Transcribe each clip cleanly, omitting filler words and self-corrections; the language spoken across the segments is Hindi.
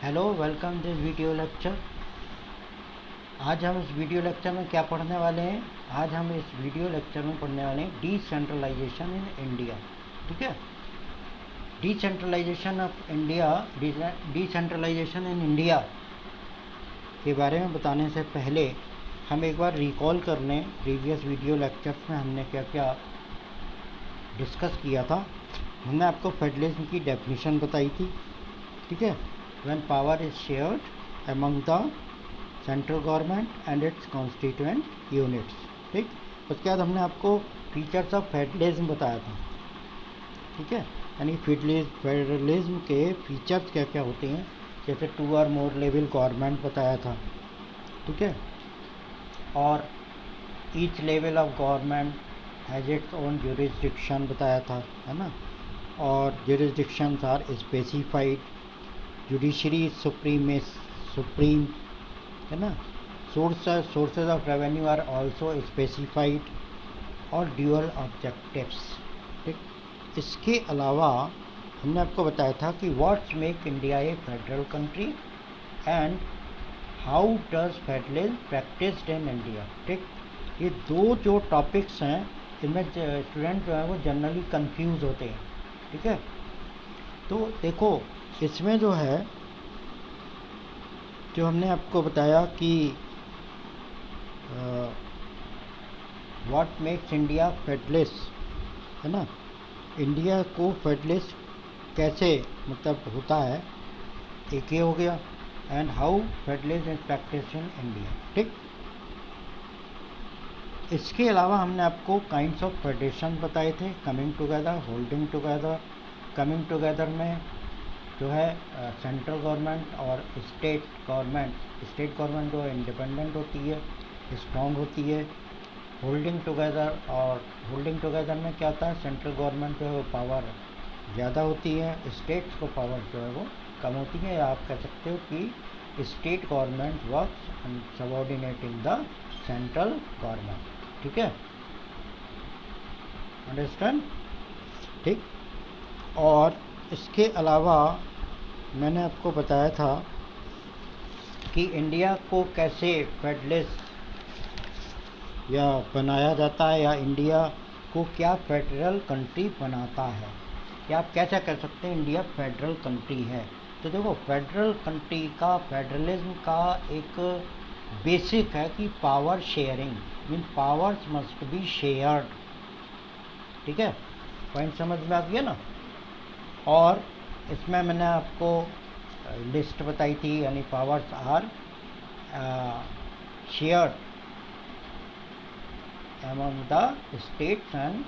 Hello, welcome this video lecture. आज हम इस वीडियो लेक्चर में क्या पढ़ने वाले हैं? आज हम इस वीडियो लेक्चर में पढ़ने वाले हैं डिसेंट्रलाइजेशन इन इंडिया। ठीक है, decentralisation of India, decentralisation in India के बारे में बताने से पहले हम एक बार रिकॉल कर लें प्रीवियस वीडियो लेक्चर्स में हमने क्या क्या डिस्कस किया था। हमने आपको फेडरलिज्म की डेफिनेशन बताई थी। ठीक है, when power is shared among the central government and it's constituent units. ठीक, उसके बाद हमने आपको फीचर्स ऑफ फेडरलिज्म बताया था। ठीक है, यानी फेडरलिज्म के फीचर्स क्या क्या होते हैं, जैसे 2 और मोर लेवल गवर्नमेंट बताया था। ठीक है, और each level of government has its own jurisdiction बताया था, है ना। और jurisdictions are specified, judiciary supreme, है ना। Sources of revenue are also specified और ड्यूअल ऑब्जेक्टिव्स। ठीक, इसके अलावा हमने आपको बताया था कि what's make India a federal country and how does federalism practised in India. ठीक, ये दो जो टॉपिक्स हैं इनमें स्टूडेंट जो है वो जनरली कंफ्यूज होते हैं। ठीक है, तो देखो इसमें जो है, जो हमने आपको बताया कि व्हाट मेक्स इंडिया फेडरलिस्ट, है ना, इंडिया को फेडरलिस्ट कैसे मतलब होता है, एक ये हो गया। And how federalism is practised in India. ठीक, इसके अलावा हमने आपको काइंड्स ऑफ फेडरेशन बताए थे, coming together, holding together. Coming together में जो है सेंट्रल गवर्नमेंट और स्टेट गवर्नमेंट जो इंडिपेंडेंट होती है, स्ट्रॉन्ग होती है। होल्डिंग टुगेदर, और होल्डिंग टुगेदर में क्या होता है, सेंट्रल गवर्नमेंट जो है वो पावर ज़्यादा होती है, स्टेट्स को पावर जो है वो कम होती है। या आप कह सकते हो कि state government works subordinating the central government. ठीक है, अंडरस्टैंड। ठीक, और इसके अलावा मैंने आपको बताया था कि इंडिया को कैसे फेडरलिस्ट या बनाया जाता है, या इंडिया को क्या फेडरल कंट्री बनाता है, या आप कैसे कह सकते हैं इंडिया फेडरल कंट्री है। तो देखो फेडरल कंट्री का, फेडरलिज्म का एक बेसिक है कि power sharing, mean powers must be shared. ठीक है, पॉइंट समझ में आ गया ना। और इसमें मैंने आपको लिस्ट बताई थी, यानी powers are shared among the states and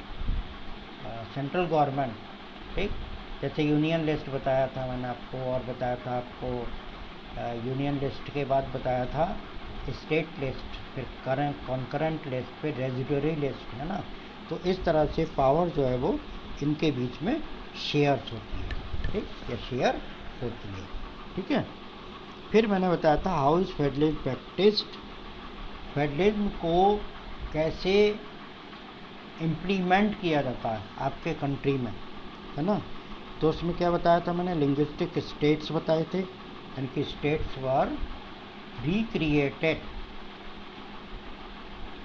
central government. ठीक, जैसे यूनियन लिस्ट बताया था मैंने आपको, और बताया था आपको यूनियन लिस्ट के बाद बताया था स्टेट लिस्ट, फिर कॉन्करेंट लिस्ट, फिर रेजिडरी लिस्ट, है ना। तो इस तरह से पावर जो है वो इनके बीच में शेयर्स होती है। ठीक, या शेयर होती है। ठीक है, फिर मैंने बताया था how is federalism practised, federalism को कैसे इम्प्लीमेंट किया जाता है आपके कंट्री में, है ना। तो उसमें क्या बताया था मैंने, लिंग्विस्टिक स्टेट्स बताए थे, यानी कि states were recreated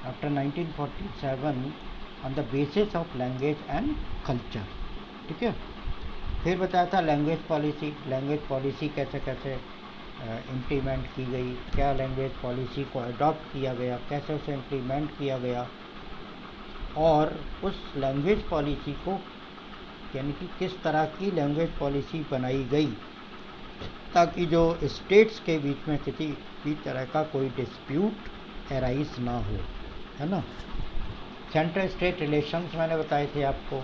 after 1947 on the basis of language and culture। ठीक है, फिर बताया था लैंग्वेज पॉलिसी कैसे कैसे इम्प्लीमेंट की गई, क्या लैंग्वेज पॉलिसी को अडॉप्ट किया गया, कैसे उसे इम्प्लीमेंट किया गया, और उस लैंग्वेज पॉलिसी को यानी कि किस तरह की लैंग्वेज पॉलिसी बनाई गई ताकि जो स्टेट्स के बीच में किसी भी तरह का कोई डिस्प्यूट एराइज ना हो, है ना। सेंट्रल स्टेट रिलेशंस मैंने बताए थे आपको।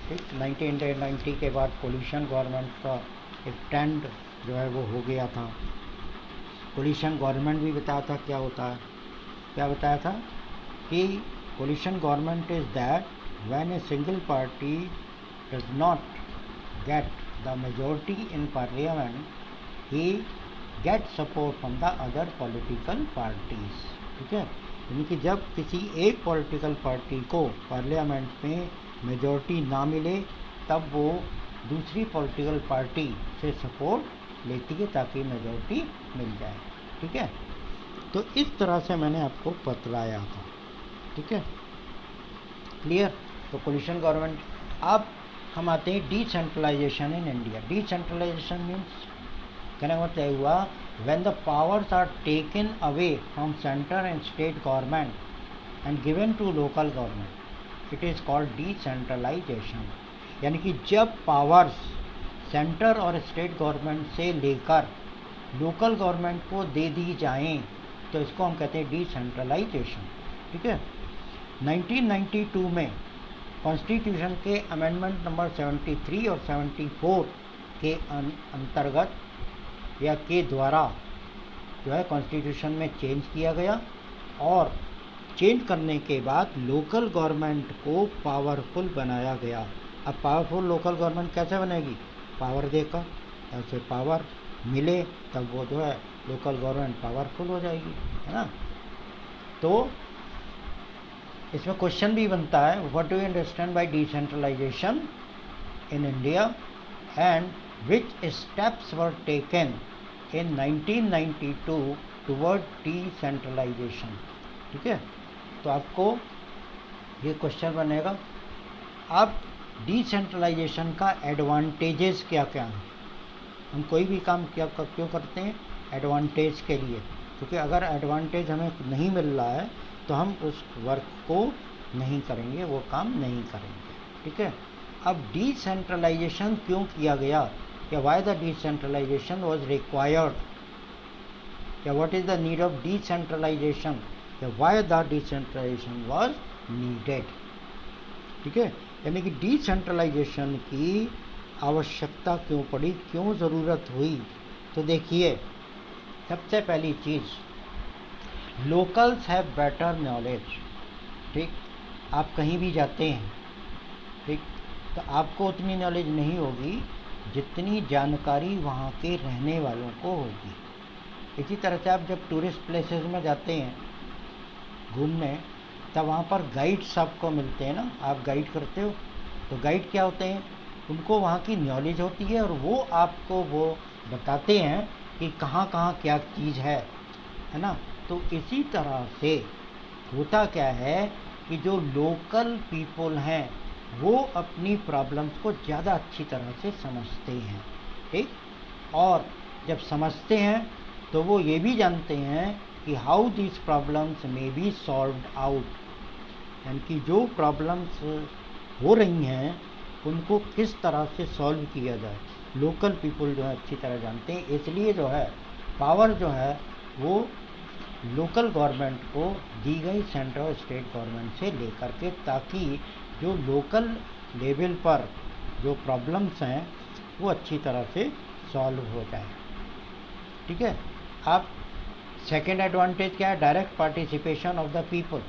ठीक, 1990 के बाद कोलिशन गवर्नमेंट का एक ट्रेंड जो है वो हो गया था। कोलिशन गवर्नमेंट भी बताया था क्या होता है, क्या बताया था कि coalition government is that when a single party does not get the majority in parliament, he gets support from the other political parties। ठीक है, यानी कि जब किसी एक पॉलिटिकल पार्टी को पार्लियामेंट में मेजॉरिटी ना मिले तब वो दूसरी पॉलिटिकल पार्टी से सपोर्ट लेती है ताकि मेजॉरिटी मिल जाए। ठीक है, तो इस तरह से मैंने आपको बतलाया था। ठीक है, क्लियर। तो कोलिशन गवर्नमेंट। अब हम आते हैं decentralisation in India. Decentralisation means कहने का मतलब हुआ when the powers are taken away from centre and state government and given to local government, it is called decentralisation. यानी कि जब पावर्स सेंटर और स्टेट गवर्नमेंट से लेकर लोकल गवर्नमेंट को दे दी जाएं तो इसको हम कहते हैं डिसेंट्रलाइजेशन। ठीक है, 1992 में कॉन्स्टिट्यूशन के अमेंडमेंट नंबर 73 और 74 के अंतर्गत या के द्वारा जो है कॉन्स्टिट्यूशन में चेंज किया गया, और चेंज करने के बाद लोकल गवर्नमेंट को पावरफुल बनाया गया। अब पावरफुल लोकल गवर्नमेंट कैसे बनेगी? पावर देकर, ऐसे पावर मिले तब वो जो है लोकल गवर्नमेंट पावरफुल हो जाएगी, है ना। तो इसमें क्वेश्चन भी बनता है, what do you understand by decentralisation in India and which steps were taken in 1992 toward decentralisation. ठीक है, तो आपको ये क्वेश्चन बनेगा। अब डिसेंट्रलाइजेशन का एडवांटेजेस क्या क्या हैं? हम कोई भी काम क्यों करते हैं? एडवांटेज के लिए, क्योंकि अगर एडवांटेज हमें नहीं मिल रहा है तो हम उस वर्क को नहीं करेंगे, वो काम नहीं करेंगे। ठीक है, अब डिसेंट्रलाइजेशन क्यों किया गया, या why the decentralisation was required, या what is the need of decentralisation, या why the decentralisation was needed. ठीक है, यानी कि डिसेंट्रलाइजेशन की आवश्यकता क्यों पड़ी, क्यों ज़रूरत हुई। तो देखिए, सबसे पहली चीज़, लोकल्स हैव बेटर नॉलेज। ठीक, आप कहीं भी जाते हैं, ठीक, तो आपको उतनी नॉलेज नहीं होगी जितनी जानकारी वहाँ के रहने वालों को होगी। इसी तरह से आप जब टूरिस्ट प्लेसेस में जाते हैं घूमने, तब वहाँ पर गाइड्स आपको मिलते हैं ना, आप गाइड करते हो, तो गाइड क्या होते हैं? उनको वहाँ की नॉलेज होती है और वो आपको वो बताते हैं कि कहाँ कहाँ क्या चीज़ है ना। तो इसी तरह से होता क्या है कि जो लोकल पीपल हैं वो अपनी प्रॉब्लम्स को ज़्यादा अच्छी तरह से समझते हैं। ठीक, और जब समझते हैं तो वो ये भी जानते हैं कि how this problems may be solved out, यानी कि जो प्रॉब्लम्स हो रही हैं उनको किस तरह से सॉल्व किया जाए, लोकल पीपल जो है अच्छी तरह जानते हैं। इसलिए जो है पावर जो है वो लोकल गवर्नमेंट को दी गई सेंट्रल और स्टेट गवर्नमेंट से लेकर के, ताकि जो लोकल लेवल पर जो प्रॉब्लम्स हैं वो अच्छी तरह से सॉल्व हो जाए। ठीक है, अब सेकेंड एडवांटेज क्या है? Direct participation of the people.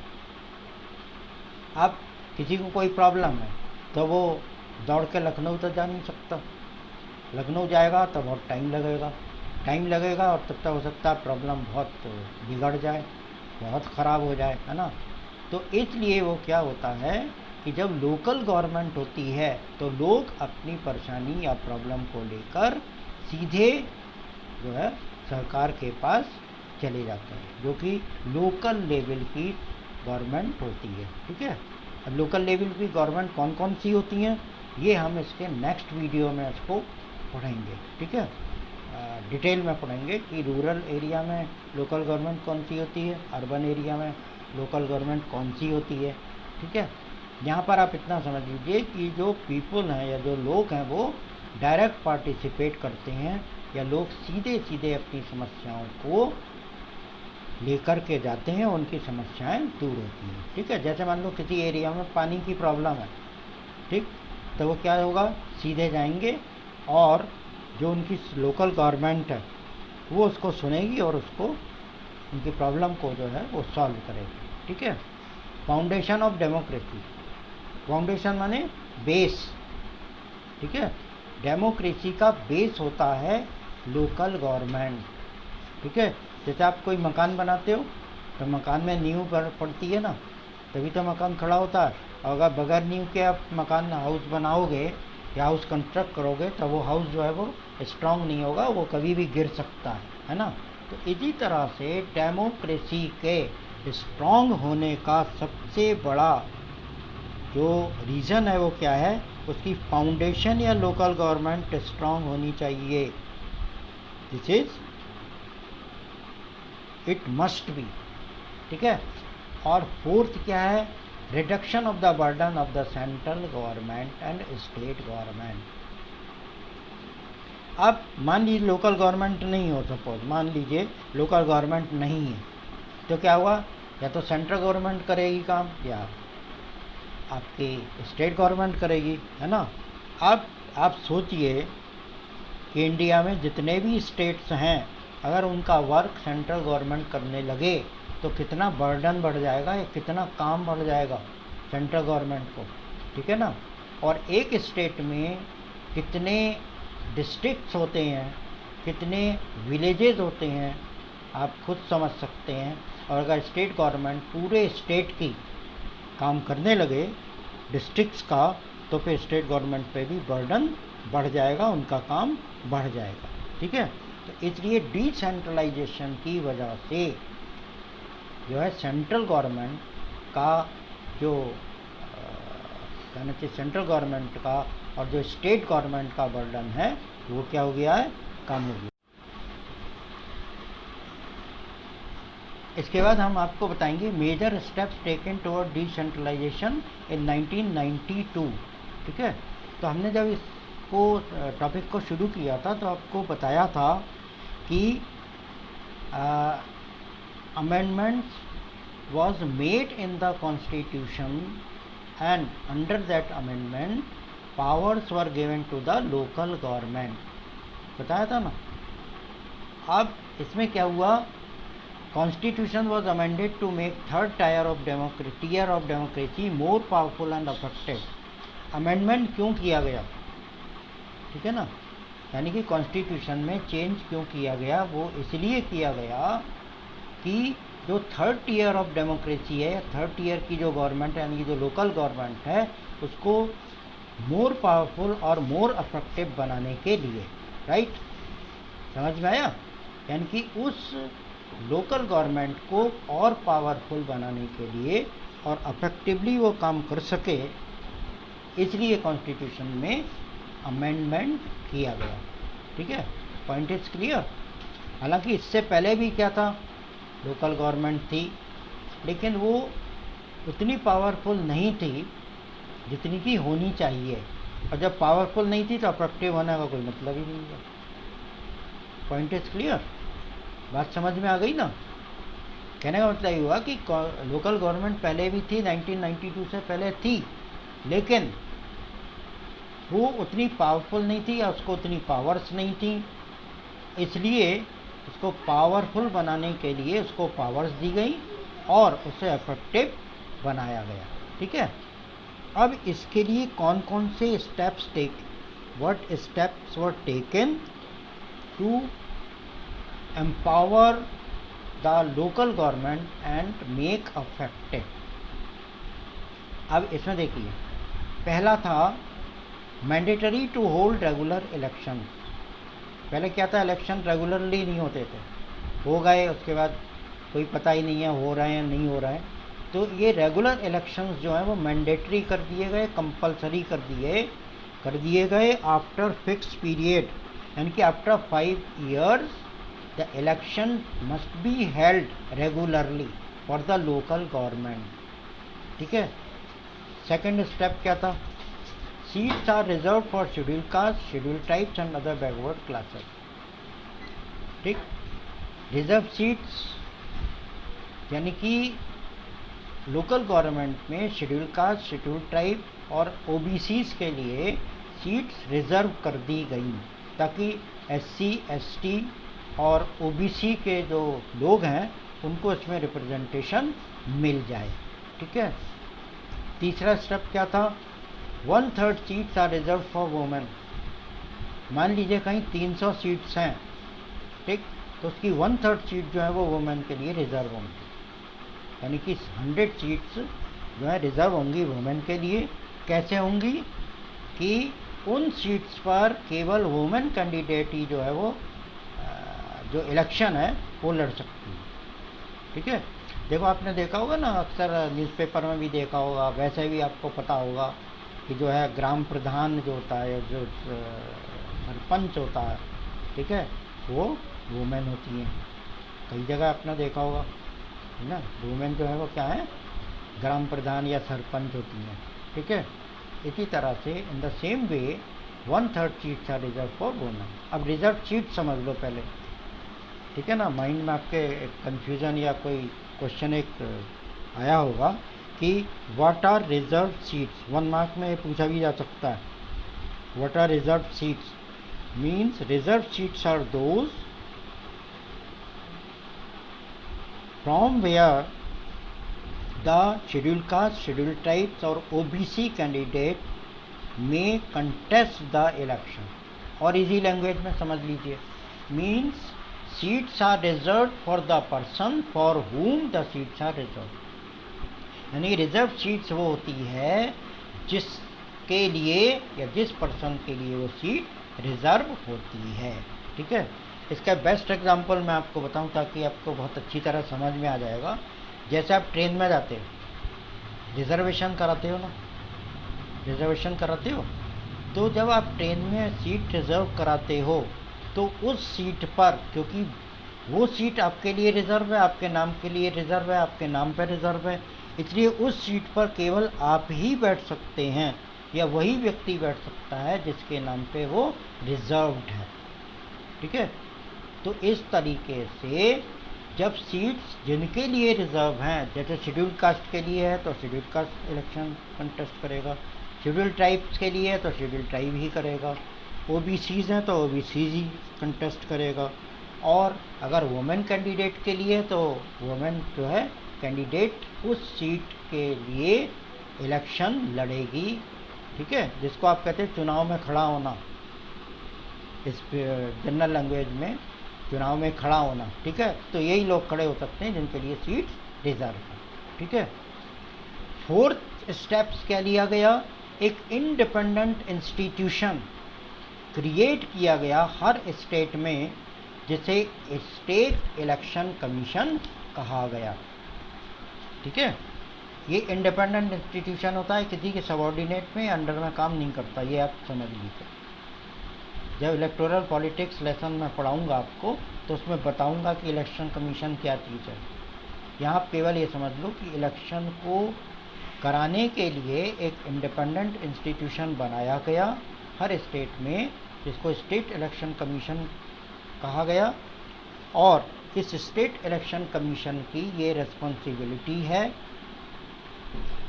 अब किसी को कोई प्रॉब्लम है तो वो दौड़ के लखनऊ तो जा नहीं सकता, लखनऊ जाएगा तो बहुत टाइम लगेगा और तब तक हो सकता है प्रॉब्लम बहुत बिगड़ जाए, बहुत ख़राब हो जाए, है ना। तो इसलिए वो क्या होता है कि जब लोकल गवर्नमेंट होती है तो लोग अपनी परेशानी या प्रॉब्लम को लेकर सीधे जो है सरकार के पास चले जाते हैं, जो कि लोकल लेवल की गवर्नमेंट होती है। ठीक है, अब लोकल लेवल की गवर्नमेंट कौन कौन सी होती हैं ये हम इसके नेक्स्ट वीडियो में इसको पढ़ेंगे। ठीक है, डिटेल में पढ़ेंगे कि रूरल एरिया में लोकल गवर्नमेंट कौन सी होती है, अर्बन एरिया में लोकल गवर्नमेंट कौन सी होती है। ठीक है, यहाँ पर आप इतना समझ लीजिए कि जो पीपल हैं या जो लोग हैं वो डायरेक्ट पार्टिसिपेट करते हैं, या लोग सीधे सीधे अपनी समस्याओं को लेकर के जाते हैं, उनकी समस्याएं दूर होती हैं। ठीक है, जैसे मान लो किसी एरिया में पानी की प्रॉब्लम है, ठीक, तो वो क्या होगा, सीधे जाएंगे और जो उनकी लोकल गवर्नमेंट है वो उसको सुनेगी और उसको उनकी प्रॉब्लम को जो है वो सॉल्व करेगी। ठीक है, फाउंडेशन ऑफ डेमोक्रेसी। फाउंडेशन माने बेस। ठीक है, डेमोक्रेसी का बेस होता है लोकल गवर्नमेंट। ठीक है, जैसे आप कोई मकान बनाते हो तो मकान में नींव पड़ती है ना, तभी तो मकान खड़ा होता है। और अगर बगैर नींव के आप मकान हाउस बनाओगे या हाउस कंस्ट्रक्ट करोगे तो वो हाउस जो है वो स्ट्रांग नहीं होगा, वो कभी भी गिर सकता है ना। तो इसी तरह से डेमोक्रेसी के स्ट्रांग होने का सबसे बड़ा जो रीज़न है वो क्या है, उसकी फाउंडेशन या लोकल गवर्नमेंट स्ट्रांग होनी चाहिए। This is it must be, ठीक है। और फोर्थ क्या है, reduction of the burden of the central government and state government. अब मान लीजिए लोकल गवर्नमेंट नहीं हो, सपोज मान लीजिए लोकल गवर्नमेंट नहीं है, तो क्या हुआ, या तो सेंट्रल गवर्नमेंट करेगी काम या आपकी स्टेट गवर्नमेंट करेगी, है ना। अब आप सोचिए कि इंडिया में जितने भी स्टेट्स हैं, अगर उनका वर्क सेंट्रल गवर्नमेंट करने लगे तो कितना बर्डन बढ़ जाएगा या कितना काम बढ़ जाएगा सेंट्रल गवर्नमेंट को, ठीक है ना। और एक स्टेट में कितने डिस्ट्रिक्ट्स होते हैं, कितने विलेजेस होते हैं, आप खुद समझ सकते हैं। और अगर स्टेट गवर्नमेंट पूरे स्टेट की काम करने लगे डिस्ट्रिक्ट्स का, तो फिर स्टेट गवर्नमेंट पे भी बर्डन बढ़ जाएगा, उनका काम बढ़ जाएगा, ठीक है। तो इसलिए डिसेंट्रलाइजेशन की वजह से जो है सेंट्रल गवर्नमेंट का जो कहना चाहिए सेंट्रल गवर्नमेंट का और जो स्टेट गवर्नमेंट का बर्डन है वो क्या हो गया है, कम हो गया। इसके बाद हम आपको बताएंगे major steps taken toward decentralisation in 1992, ठीक है। तो हमने जब इसको टॉपिक को शुरू किया था तो आपको बताया था कि amendments was made in the constitution and under that amendment powers were given to the local government, बताया था ना। अब इसमें क्या हुआ, constitution was amended to make third tier of democracy more powerful and effective. Amendment क्यों किया गया, ठीक है ना, यानी कि कॉन्स्टिट्यूशन में चेंज क्यों किया गया, वो इसलिए किया गया कि जो थर्ड टीयर ऑफ डेमोक्रेसी है, थर्ड टीयर की जो गवर्नमेंट है, यानी कि जो लोकल गवर्नमेंट है, उसको मोर पावरफुल और मोर अफेक्टिव बनाने के लिए, राइट, समझ में आया। यानी कि उस लोकल गवर्नमेंट को और पावरफुल बनाने के लिए और अफेक्टिवली वो काम कर सके, इसलिए कॉन्स्टिट्यूशन में अमेंडमेंट किया गया, ठीक है। Point is clear. हालांकि इससे पहले भी क्या था, लोकल गवर्नमेंट थी, लेकिन वो उतनी पावरफुल नहीं थी जितनी की होनी चाहिए, और जब पावरफुल नहीं थी तो अफेक्टिव होने का कोई मतलब ही नहीं है। पॉइंट इज क्लियर, बात समझ में आ गई ना। कहने का मतलब ये हुआ कि लोकल गवर्नमेंट पहले भी थी, 1992 से पहले थी, लेकिन वो उतनी पावरफुल नहीं थी या उसको उतनी पावर्स नहीं थी, इसलिए उसको पावरफुल बनाने के लिए उसको पावर्स दी गई और उसे इफेक्टिव बनाया गया, ठीक है। अब इसके लिए कौन कौन से steps what steps were taken to empower the local government and make effective. अब इसमें देखिए, पहला था mandatory to hold regular election. पहले क्या था, इलेक्शन रेगुलरली नहीं होते थे, हो गए उसके बाद कोई पता ही नहीं है हो रहे हैं नहीं हो रहे हैं। तो ये रेगुलर इलेक्शंस जो हैं वो मैंडेटरी कर दिए गए, कंपलसरी कर दिए गए आफ्टर फिक्स पीरियड, यानी कि after 5 years the election must be held regularly for the local government, ठीक है। सेकेंड स्टेप क्या था, seats are reserve for schedule caste, schedule tribes and other backward classes, ठीक। रिजर्व सीट्स यानी कि लोकल गवर्नमेंट में शेड्यूल कास्ट, शेड्यूल ट्राइब और ओबीसीज के लिए सीट्स रिजर्व कर दी गई, ताकि एससी, एसटी और ओबीसी के जो लोग हैं उनको इसमें रिप्रेजेंटेशन मिल जाए, ठीक है। तीसरा स्टेप क्या था, 1/3 seats are reserve for women. मान लीजिए कहीं 300 सीट्स हैं, ठीक, तो उसकी 1/3 सीट जो है वो वुमेन के लिए रिजर्व होंगी, यानी कि 100 सीट्स जो है रिजर्व होंगी वुमेन के लिए। कैसे होंगी कि उन सीट्स पर केवल वुमेन कैंडिडेट ही जो है वो जो इलेक्शन है वो लड़ सकती है। ठीक है, देखो आपने देखा होगा ना, अक्सर न्यूज़पेपर में भी देखा होगा, वैसे भी आपको पता होगा कि जो है ग्राम प्रधान जो होता है, जो सरपंच होता है, ठीक है, वो वुमेन होती हैं। कई जगह आपने देखा होगा, है ना, वुमेन जो है वो क्या है, ग्राम प्रधान या सरपंच होती हैं। ठीक है, इसी तरह से in the same way 1/3 seats are reserve for women. अब रिजर्व सीट समझ लो पहले, ठीक है ना, माइंड में आपके कंफ्यूजन या कोई क्वेश्चन एक आया होगा कि what are reserve seats. 1 mark में पूछा भी जा सकता है, what are reserve seats means reserve seats are those from where the schedule caste, schedule tribes और ओबीसी कैंडिडेट में कंटेस्ट द इलेक्शन। और इजी लैंग्वेज में समझ लीजिए, means seats are reserve for the person for whom the seats are reserve. यानी रिजर्व सीट्स वो होती है जिसके लिए या जिस पर्सन के लिए वो सीट रिजर्व होती है। ठीक है, इसका बेस्ट एग्जांपल मैं आपको बताऊं ताकि आपको बहुत अच्छी तरह समझ में आ जाएगा। जैसे आप ट्रेन में जाते हो, रिजर्वेशन कराते हो ना, रिजर्वेशन कराते हो, तो जब आप ट्रेन में सीट रिजर्व कराते हो तो उस सीट पर, क्योंकि वो सीट आपके लिए रिजर्व है, आपके नाम के लिए रिजर्व है, आपके नाम पर रिजर्व है, इसलिए उस सीट पर केवल आप ही बैठ सकते हैं या वही व्यक्ति बैठ सकता है जिसके नाम पे वो रिजर्व्ड है। ठीक है, तो इस तरीके से जब सीट्स जिनके लिए रिजर्व हैं, जैसे शेड्यूल कास्ट के लिए है तो शेड्यूल कास्ट इलेक्शन कंटेस्ट करेगा, शेड्यूल ट्राइब्स के लिए है तो शेड्यूल ट्राइब ही करेगा, ओबीसीज हैं तो ओबीसीज ही कंटेस्ट करेगा, और अगर वुमेन कैंडिडेट के लिए तो वुमेन जो है कैंडिडेट उस सीट के लिए इलेक्शन लड़ेगी। ठीक है, जिसको आप कहते हैं चुनाव में खड़ा होना, इस जनरल लैंग्वेज में चुनाव में खड़ा होना। ठीक है, तो यही लोग खड़े हो सकते हैं जिनके लिए सीट रिजर्व है। ठीक है, 4th स्टेप्स क्या लिया गया, एक इंडिपेंडेंट इंस्टीट्यूशन क्रिएट किया गया हर स्टेट में जिसे स्टेट इलेक्शन कमीशन कहा गया। ठीक है, ये इंडिपेंडेंट इंस्टीट्यूशन होता है, किसी के सबऑर्डिनेट में अंडर में काम नहीं करता, ये आप समझ लीजिए। जब इलेक्टोरल पॉलिटिक्स लेसन में पढ़ाऊंगा आपको तो उसमें बताऊंगा कि इलेक्शन कमीशन क्या चीज़ है। यहाँ केवल ये समझ लो कि इलेक्शन को कराने के लिए एक इंडिपेंडेंट इंस्टीट्यूशन बनाया गया हर स्टेट में, जिसको स्टेट इलेक्शन कमीशन कहा गया, और इस स्टेट इलेक्शन कमीशन की ये रिस्पॉन्सिबिलिटी है,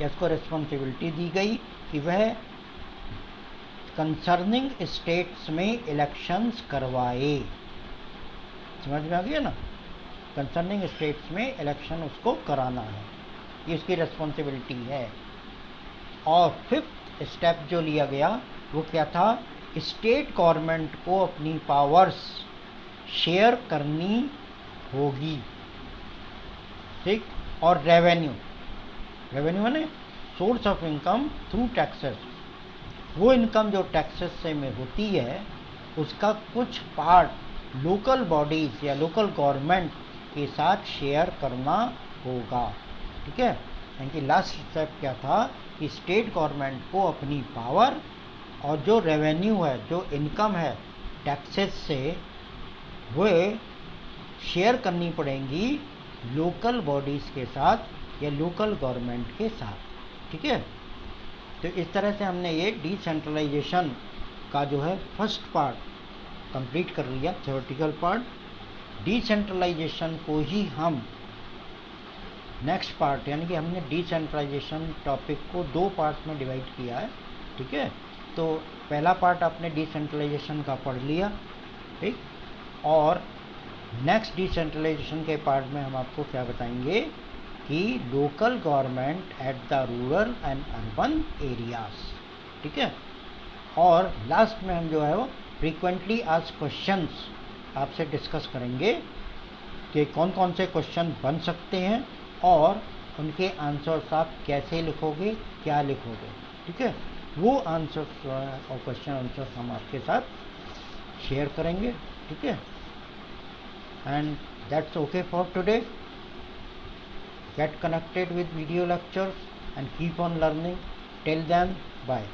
इसको रिस्पॉन्सिबिलिटी दी गई कि वह कंसर्निंग स्टेट्स में इलेक्शंस करवाए। समझ में आ गया ना, कंसर्निंग स्टेट्स में इलेक्शन उसको कराना है, ये उसकी रिस्पॉन्सिबिलिटी है। और 5th स्टेप जो लिया गया वो क्या था, स्टेट गवर्नमेंट को अपनी पावर्स शेयर करनी होगी। ठीक, और रेवेन्यू, रेवेन्यू माने source of income through taxes, वो इनकम जो टैक्सेस से में होती है उसका कुछ पार्ट लोकल बॉडीज़ या लोकल गवर्नमेंट के साथ शेयर करना होगा। ठीक है, यानी लास्ट स्टेप क्या था कि स्टेट गवर्नमेंट को अपनी पावर और जो रेवेन्यू है, जो इनकम है टैक्सेस से, वो शेयर करनी पड़ेंगी लोकल बॉडीज़ के साथ या लोकल गवर्नमेंट के साथ। ठीक है, तो इस तरह से हमने ये डिसेंट्रलाइजेशन का जो है फर्स्ट पार्ट कंप्लीट कर लिया, थ्योरेटिकल पार्ट। डिसेंट्रलाइजेशन को ही हम नेक्स्ट पार्ट, यानी कि हमने डिसेंट्रलाइजेशन टॉपिक को 2 पार्ट में डिवाइड किया है। ठीक है, तो पहला पार्ट आपने डिसेंट्रलाइजेशन का पढ़ लिया, ठीक, और नेक्स्ट डिसेंट्रलाइजेशन के पार्ट में हम आपको क्या बताएंगे कि local government at the rural and urban areas. ठीक है, और लास्ट में हम जो है वो फ्रीक्वेंटली आस्क्ड क्वेश्चंस आपसे डिस्कस करेंगे कि कौन कौन से क्वेश्चन बन सकते हैं और उनके आंसर्स आप कैसे लिखोगे, क्या लिखोगे। ठीक है, वो आंसर्स और क्वेश्चन आंसर्स हम आपके साथ शेयर करेंगे, ठीक है। And that's okay for today. Get connected with video lectures and keep on learning. Till then, bye.